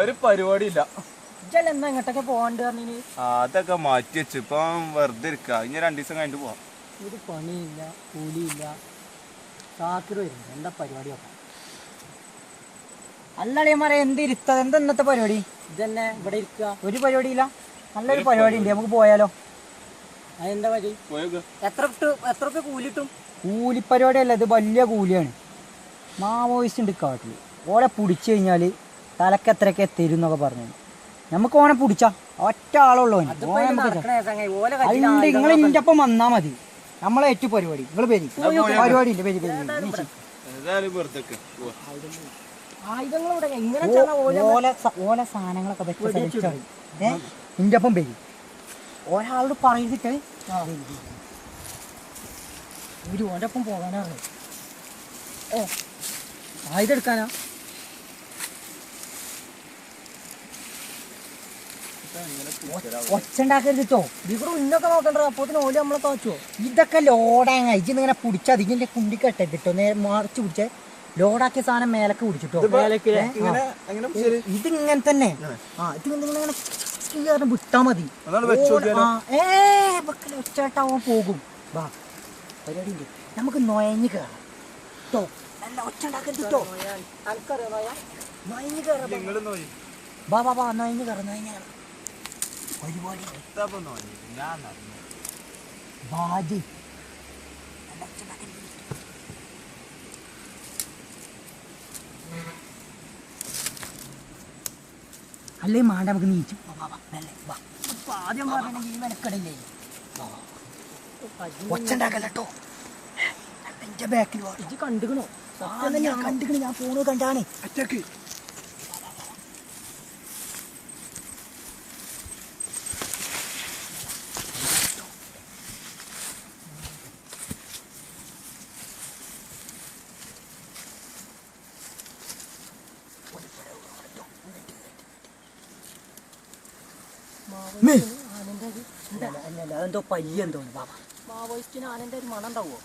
ഒരു പരിപാടി ഇല്ല. എങ്ങോട്ടൊക്കെ പോവാണ്ട് പറഞ്ഞിന്? അതൊക്കെ മാറ്റി വെച്ചു. ഇപ്പം വെറുതെ ഇരിക്ക. ഇനി 2 ദിവസം കഴിഞ്ഞിട്ട് പോവാം. ഒരു പണിയില്ല, കൂലിയില്ല. സാക്കിറ് വരുന്നു. എന്താ പരിപാടി നോക്കാം. അല്ലളിയന്മാരെ എന്ത് ഇരുത്തത്? എന്താ ഇന്നത്തെ പരിപാടി? ഇതന്നെ ഇവിടെ ഇരിക്കുക. ഒരു പരിപാടിയില്ല. നല്ലൊരു പരിപാടി ഉണ്ട്, നമുക്ക് പോയാലോ? അതെന്താ പരിപാടി? എത്ര രൂപ കൂലി കിട്ടും? കൂലിപ്പരിപാടിയല്ല, ഇത് വലിയ കൂലിയാണ്. മാവോയിസ്റ്റ് ഉണ്ട് കാട്ടിൽ. ഓളെ പിടിച്ചു കഴിഞ്ഞാൽ തലക്ക് എത്രയൊക്കെ തരും എന്നൊക്കെ പറഞ്ഞു. നമുക്ക് ഓനെ പിടിച്ചാ ഒറ്റ ആളുള്ളൂ. നിങ്ങൾ ഇതിൻ്റെ ഒപ്പം വന്നാൽ മതി. നമ്മളെ ഏറ്റവും പരിപാടി. നിങ്ങൾ പേര് പരിപാടി ഇല്ല, പേര് ഓല സാധനങ്ങളൊക്കെ വെച്ചാൽ നിന്റെ ഒപ്പം പേര് ഒരാളോട് പറയിച്ചിട്ട് ഒരു ഓൻ്റെ ഒപ്പം പോകാനാണ്. ഓ ആയുധെടുക്കാനാ? ഒച്ചുണ്ടാക്കരുതിട്ടോ. ഇവിടെ ഉന്നൊക്കെ നോക്കണ്ട. അപ്പോത്തിന് ഓല് നമ്മളെ കാച്ചുവോ? ഇതൊക്കെ ലോഡാങ്ങ. ഇങ്ങനെ പിടിച്ചാൽ ഇതിന്റെ കുണ്ടി കെട്ടരുതിട്ടോ. നേരെ മറിച്ച് പിടിച്ചേ. ലോഡാക്കിയ സാധനം മേലക്ക് പിടിച്ചിട്ടോ. ഇതിങ്ങനെ തന്നെ. ഇതിങ്ങനെ വിട്ടാ മതി. ഒച്ചേട്ടാവൻ പോകും. വാ പരിപാടി ഉണ്ട്. നമുക്ക് നൊയഞ്ഞ് കയറാം കേട്ടോ. നല്ല ഒച്ച ഉണ്ടാക്കരുതിട്ടോ. നൊയഞ്ഞ് കയറാം. വാ വാ വാ, നൊയഞ്ഞ് കയറാം, നൊയഞ്ഞ് കയറാം. പരിപാടി ബാജി അല്ലേ മാണ്ട, നമുക്ക് നീച്ചു ആദ്യം പറഞ്ഞെങ്കിൽ ഈ മെനക്കടില്ലേ. ഒച്ചുണ്ടാക്കല്ലോ. എന്റെ ബാക്കിൽ കണ്ടുകണോ? ഞാൻ കണ്ടുകണ്, ഞാൻ ഫോണ് കണ്ടാണ്. അറ്റക്ക് അതെന്തോ പയ്യെന്തോ മാവോയിസ്റ്റിന് ആനന്റെ ഒരു മണം ഉണ്ടാവുമോ?